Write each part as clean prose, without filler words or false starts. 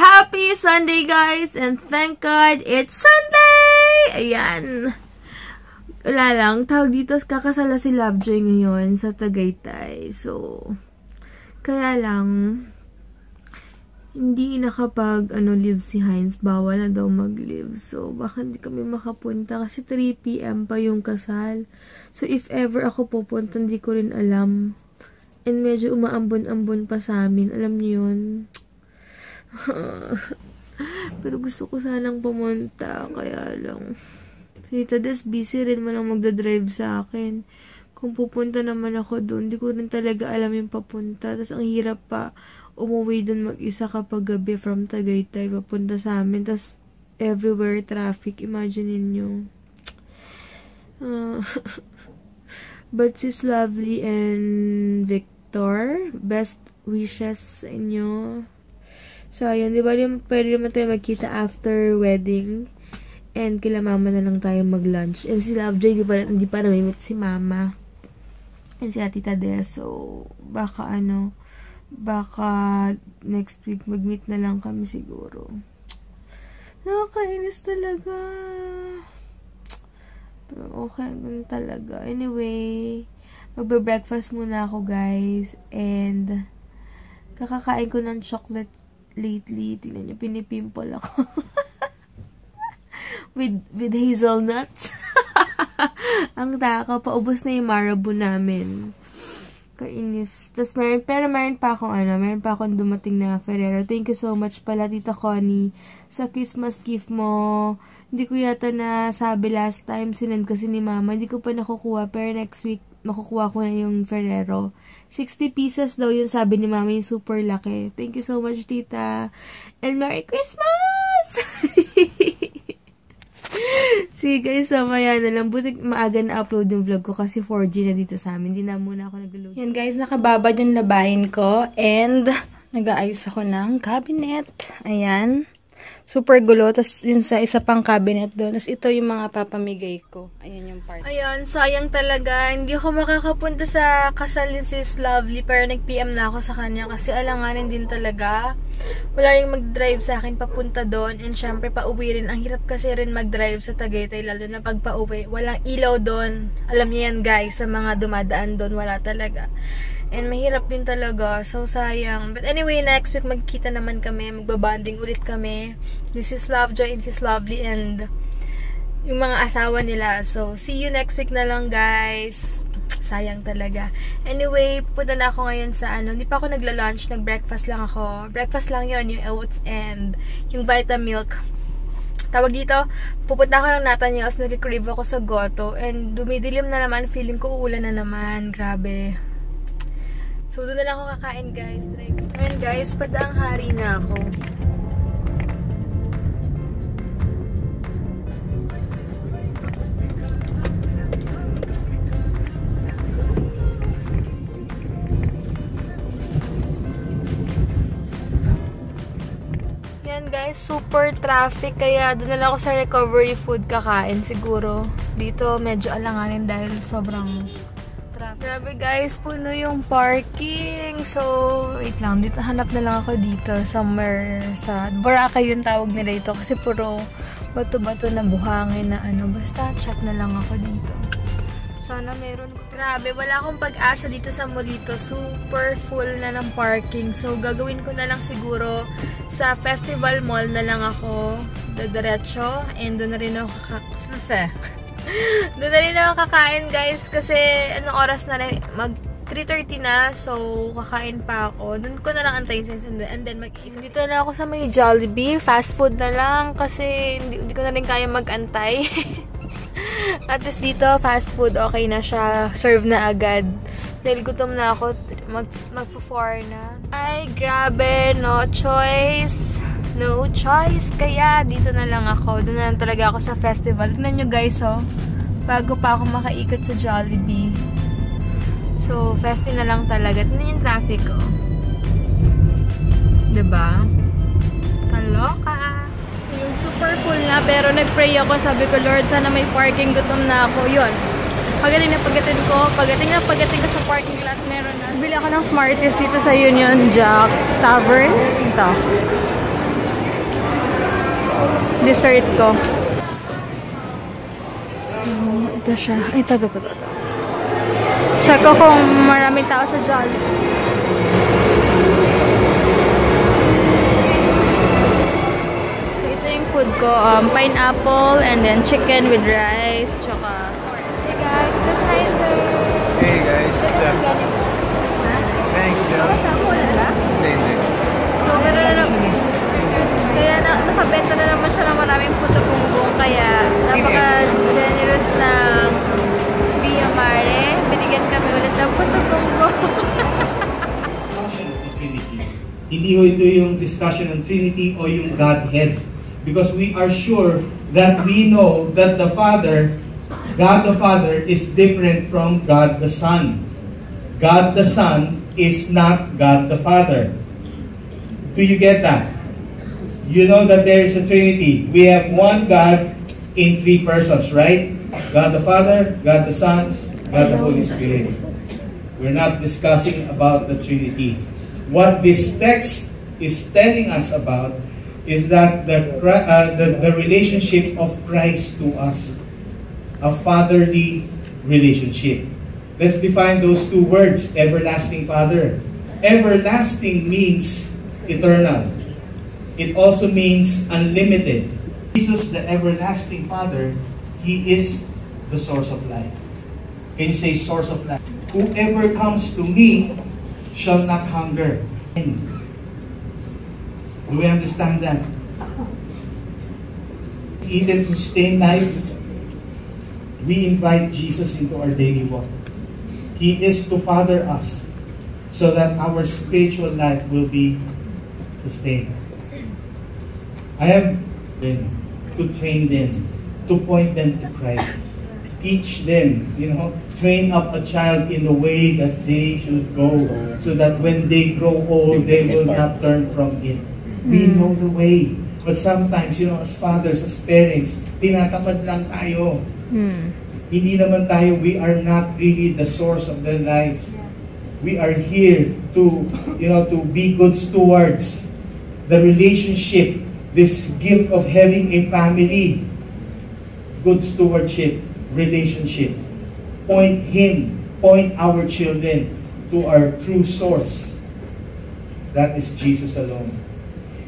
Happy Sunday, guys! And thank God, it's Sunday! Ayan. Wala lang. Tawag dito, kakasala si Lovejoy ngayon sa Tagaytay. So, kaya lang, hindi nakapag-live si Heinz. Bawal na daw mag-live. So, baka hindi kami makapunta kasi 3 PM pa yung kasal. So, if ever ako pupunta, hindi ko rin alam. And medyo umaambon-ambon pa sa amin. Alam niyo yun? Pero gusto ko sanang pumunta. Kaya lang. Tita Des, busy rin man ang magdadrive sa akin. Kung pupunta naman ako doon, di ko rin talaga alam yung papunta. Tapos ang hirap pa umuwi doon mag-isa kapag gabi from Tagaytay papunta sa amin. Tapos everywhere traffic. Imagine niyo. But sis Lovely and Victor, best wishes sa inyo. So, ayun, di ba pwede naman tayo magkita after wedding? And kila mama na lang tayo mag-lunch. And si Lovejoy, hindi pa namimit si mama. And sila Tita Des. So, baka next week mag-meet na lang kami siguro. Nakakainis talaga. Pero okay naman talaga. Anyway, magbe-breakfast muna ako, guys. And kakakain ko ng chocolate lately. Tingnan nyo, pinipimple ako. with hazelnuts. Ang takaw, paubos na yung Marabou namin. Kainis. Tapos meron pa akong dumating na Ferrero. Thank you so much pala, Tita Connie, sa Christmas gift mo. Hindi ko yata nasabi last time. Sinend kasi ni Mama. Hindi ko pa nakukuha. Pero next week, makukuha ko na yung Ferrero. 60 pieces daw yun, sabi ni Mama, yung super laki. Thank you so much, Tita. And Merry Christmas! Sige guys, mamaya na lang. Buti maaga na-upload yung vlog ko kasi 4G na dito sa amin. Hindi na muna ako nag-load. Yan guys, nakababad yung labahin ko. And nag-aayos ako ng cabinet. Ayan. Super gulo. Tapos yun sa isa pang cabinet doon. Tapos ito yung mga papamigay ko. Ayan yung part. Ayan, sayang talaga. Hindi ako makakapunta sa kasal ni Sis Lovely. Pero nag-PM na ako sa kanya. Kasi alanganin din talaga. Wala rin mag-drive sa akin papunta doon. And syempre, pauwi rin. Ang hirap kasi rin mag-drive sa Tagaytay. Lalo na pag pauwi. Walang ilaw doon. Alam niyo yan guys. Sa mga dumadaan doon. Wala talaga. And mahirap din talaga. So, sayang. But anyway, next week magkikita naman kami. Magbabanding ulit kami. This is Lovejoy and Sis Lovely and yung mga asawa nila. So, see you next week na lang, guys. Sayang talaga. Anyway, pupunta na ako ngayon sa hindi pa ako nagla-lunch. Nag-breakfast lang ako. Breakfast lang yon, yung oats and yung Vitamilk. Tawag dito, pupunta ako ng Nathaniel's. Nag-crave ako sa Goto. And dumidilim na naman. Feeling ko uulan na naman. Grabe. So, doon na lang ako kakain, guys. And guys, padaang hari na ako. Yan guys, super traffic. Kaya doon na lang ako sa recovery food kakain siguro. Dito medyo alanganin dahil sobrang grabe guys, puno yung parking. So, wait lang. Dito, hanap na lang ako dito. Somewhere sa Boracay yung tawag nila ito. Kasi puro bato-bato na buhangin na Basta, chat na lang ako dito. Sana meron. Grabe, wala akong pag-asa dito sa Molito. Super full na ng parking. So, gagawin ko na lang siguro sa Festival Mall na lang ako dadiretso. And doon na rin ako doon na rin ako kakain guys kasi anong oras na rin, mag 3:30 na, so kakain pa ako. Doon ko na lang antayin sa and then dito na lang ako sa may Jollibee, fast food na lang kasi hindi ko na rin kaya mag-antay. At least dito fast food okay na siya, serve na agad dahil gutom na ako, magpo-4 na. Ay grabe, no choice, kaya dito na lang ako. Doon na lang talaga ako sa festival. Tignan nyo guys, bago pa ako makaikot sa Jollibee. So, festi na lang talaga. Tignan yung traffic, diba? Kaloka. Yung super full na, pero nag-pray ako. Sabi ko, Lord, sana may parking. Gutom na ako. Yun. Pagating ko sa parking lot. Meron na. Bili ako ng Smarties dito sa Union Jack Tavern. Ito. dessert ko. So, ito siya. Ito. Check ko kung maraming tao sa Jollibee. So, ito yung food ko. Pineapple and then chicken with rice. Tsaka. Hey guys, this is Heiser. Hey guys, Jeff. Thanks, Jeff. So, kaya nakabenta na naman siya ng maraming puto bumbong. Kaya napaka-generous ng Via Mare. Binigyan kami ulit ng puto bumbong. Discussion of the Trinity. Hindi ho ito yung discussion on Trinity o yung Godhead. Because we are sure that we know that the Father, God the Father, is different from God the Son. God the Son is not God the Father. Do you get that? You know that there is a Trinity. We have one God in three persons, right? God the Father, God the Son, God the Holy Spirit. We're not discussing about the Trinity. What this text is telling us about is that the relationship of Christ to us, a fatherly relationship. Let's define those two words, everlasting Father. Everlasting means eternal. It also means unlimited. Jesus, the everlasting Father, He is the source of life. Can you say source of life? Whoever comes to me shall not hunger. Do we understand that? Even to sustain life, we invite Jesus into our daily walk. He is to father us so that our spiritual life will be sustained. I have been to train them, to point them to Christ, teach them, train up a child in the way that they should go, so that when they grow old, they will not turn from it. We know the way. But sometimes, as fathers, as parents, tinatamad lang tayo. Hindi naman tayo, we are not really the source of their lives. We are here to, to be good stewards. The relationship, this gift of having a family, good stewardship, relationship. Point our children to our true source. That is Jesus alone.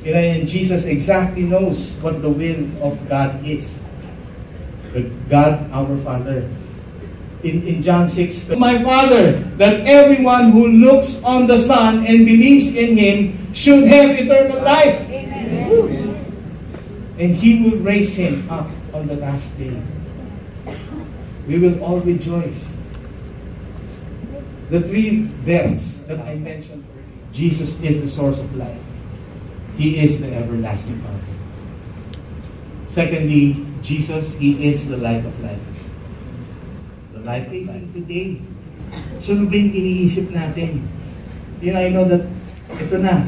And Jesus exactly knows what the will of God is. The God, our Father. In John 6, my Father, that everyone who looks on the Son and believes in Him should have eternal life. Amen. And He will raise him up on the last day. We will all rejoice. The three deaths that I mentioned, Jesus is the source of life. He is the everlasting Father. Secondly, Jesus, He is the light of life. The life facing today. So ano ba yung iniisip natin? I know that ito na,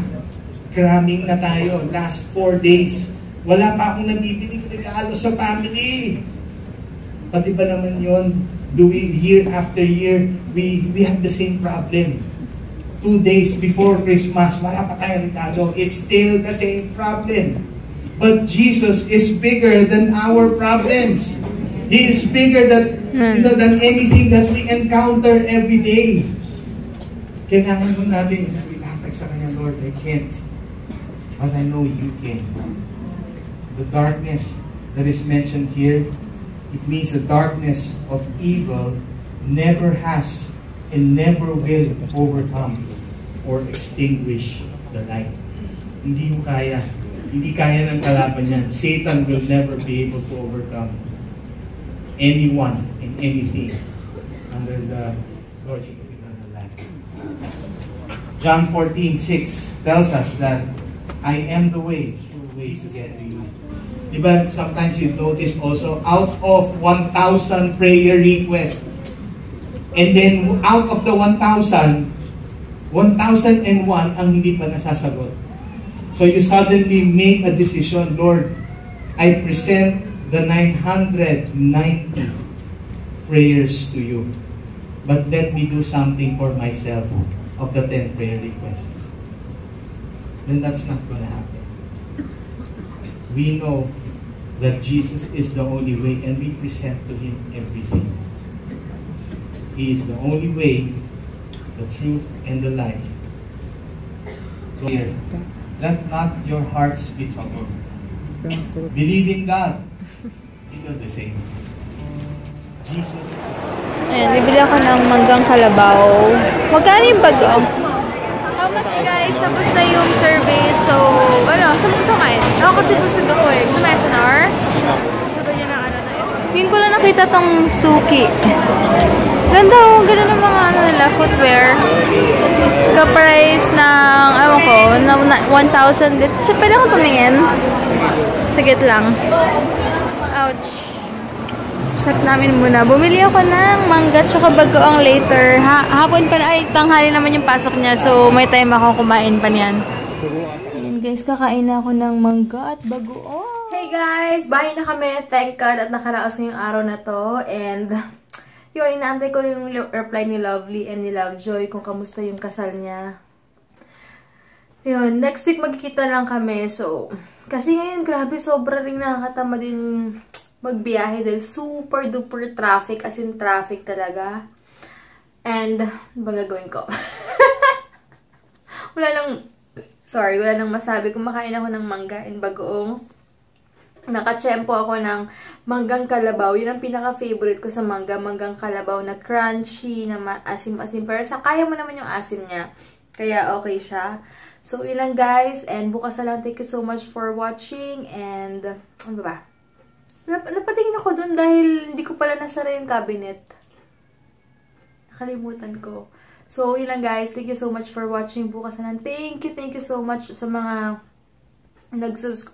cramming na tayo. Last 4 days, wala pa akong nabibili regalo sa family. Pati ba naman yon? Do we, year after year, we have the same problem. 2 days before Christmas, wala pa tayong regalo. It's still the same problem. But Jesus is bigger than our problems. He is bigger than anything that we encounter every day. Kailangan mo natin ilatag sa Kanya, Lord, I can't. But I know You can. The darkness that is mentioned here, it means the darkness of evil never has and never will overcome or extinguish the light. Hindi mo kaya. Hindi kaya ng kalaban yan. Satan will never be able to overcome anyone and anything under the lordship of eternal life. John 14:6 tells us that I am the way, true way to get to You. Diba, sometimes you notice also, out of 1,000 prayer requests, and then out of the 1,000, 1,001 ang hindi pa nasasagot. So you suddenly make a decision, Lord, I present the 990 prayers to You. But let me do something for myself of the 10 prayer requests. Then that's not going to happen. We know that Jesus is the only way, and we present to Him everything. He is the only way, the truth, and the life. Here, let not your hearts be troubled. Believe in God. You know the same. Jesus. Ayan, bibili ako ng manggang kalabaw. Magkano yung bago? How much guys? Tapos na yung survey. So, ano, saan gusto kain? Ako kasi busog ako eh. Sa Mesonar. Gusto ko yun ang ano na yun. Ngayon ko lang nakita tong suki. Ganda oh. Ganda ng mga ano nila, footwear. Ka-price ng, ewan ko, 1,000. Siya, pwede akong tumingin. Sagit lang. Ouch. Shop namin muna. Bumili ako ng mangga tsaka bagoong later. Hapon pa na, ay tanghali naman yung pasok niya. So, may time ako kumain pa niyan. Ayan guys, kakain na ako ng mangga at bagoong. Hey guys! Bahay na kami. Thank God at nakaraos na yung araw na to. And, yun, inaantay ko yung reply ni Lovely and ni Lovejoy kung kamusta yung kasal niya. Yun, next week magkikita lang kami. So, kasi ngayon, grabe, sobra rin nakakatama din magbiyahe dahil super duper traffic, as in traffic talaga. And, ano ba gagawin ko? wala nang masabi. Kumakain ako ng mangga and bagoong. Nakachempo ako ng manggang kalabaw. Yun ang pinaka-favorite ko sa mangga. Manggang kalabaw na crunchy, na asim-asim. Pero kaya mo naman yung asim niya. Kaya okay siya. So, ilang guys. And bukas na lang. Thank you so much for watching. And, ano ba? Napatingin ako dun dahil hindi ko pala nasara yung cabinet. Nakalimutan ko. So, yun lang guys. Thank you so much for watching. Bukas na lang. Thank you so much sa mga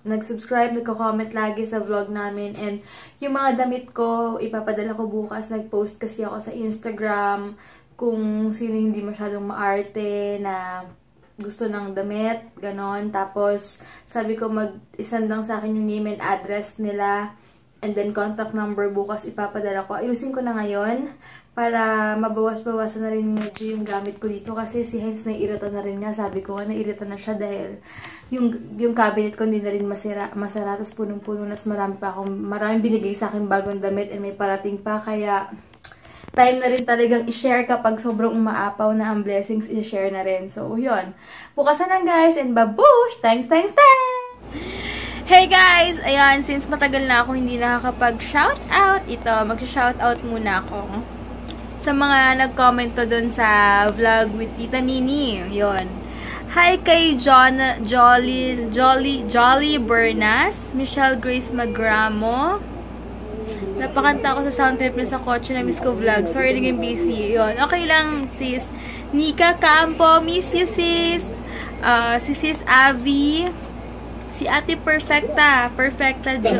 nag-subscribe, nagko-comment lagi sa vlog namin. And yung mga damit ko, ipapadala ko bukas. Nag-post kasi ako sa Instagram kung sino hindi masyadong maarte na gusto ng damit. Ganon. Tapos, sabi ko mag-isend lang sa akin yung name and address nila. And then, contact number bukas ipapadala ko. Ayusin ko na ngayon para mabawas-bawasan na rin medyo yung gamit ko dito. Kasi si Hens naiirita na rin nga. Sabi ko nga, naiirita na siya dahil yung cabinet ko hindi na rin masara. Tapos punong-puno na maraming binigay sa akin bagong damit and may parating pa. Kaya, time na rin talagang i-share kapag sobrang umaapaw na ang blessings, i-share na rin. So, yun. Bukas na lang guys and babush! Thanks! Hey guys! Ayan, since matagal na ako hindi nakakapag-shoutout, ito, mag-shoutout muna ako sa mga nag-comment to dun sa vlog with Tita Nini. Yun. Hi kay Jolly Bernas, Michelle Grace Magramo. Napakanta ako sa sound trip na sa kotse na miss ko vlog. Sorry, naging busy. Yun. Okay lang, sis. Nika Campo, miss you, sis. Si Sis Avi. Si Ate Perfecta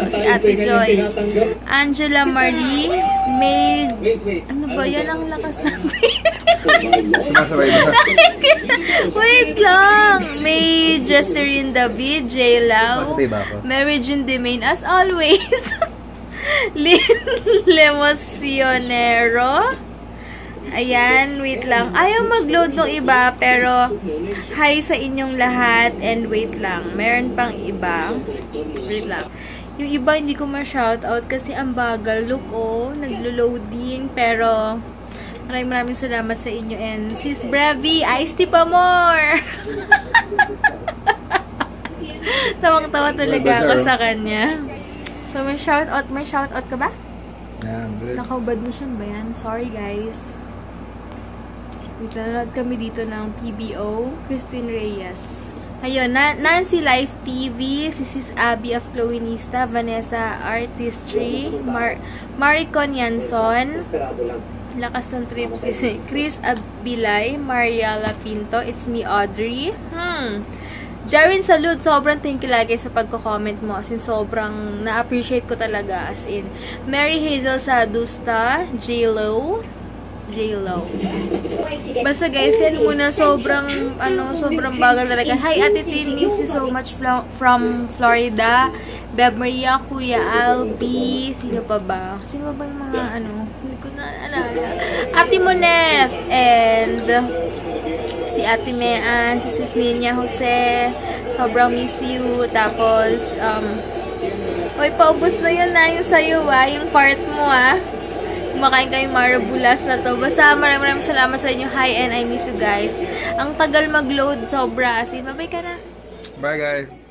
si Ate Joy. Angela Marie. May... Ano ba? Yan ang lakas na... Wait lang. May Jesserine David, J. Lau. Mary Jean Demain, as always. Lynn Lemosionero. Ayan, wait lang. Ayaw mag-load ng iba, pero hi sa inyong lahat and wait lang. Meron pang iba. Wait lang. Yung iba hindi ko ma-shoutout kasi ang bagal. Look, oh, naglo-loading. Pero maraming salamat sa inyo. And Sis Brevi, iced tea pa more! Tawang-tawa talaga ako sa kanya. So, may shoutout ka ba? Yeah, I'm good. Nakaubad na siya ba yan? Sorry, guys. Nanonood kami dito ng PBO, Christine Reyes. Ayun, Nancy Life TV, si Sis Abby of Chloinista, Vanessa Artistry, Maricon Yanson, Lakas ng Trip, si Chris Abilay, Mariela Pinto, it's me Audrey. Jarin Salud, sobrang thank you lagi sa pagko-comment mo. As in, sobrang na-appreciate ko talaga. As in, Mary Hazel Sadusta, J-Lo. Basta guys, yan muna. Sobrang bagal talaga. Hi, Ate Tin, miss you so much from Florida. Beb Maria, Kuya Albi. Sino pa ba? Sino ba yung mga hindi ko na alala. Ate Monet. And si Ate Mean, si Sis Nina Jose. Sobrang miss you. Tapos, Hoy, paubos na yun na yung sayo yung part mo Kumakain kayo marabulas na to. Basta maraming salamat sa inyo. Hi and I miss you guys. Ang tagal mag-load, sobra. As in, bye-bye ka na. Bye guys.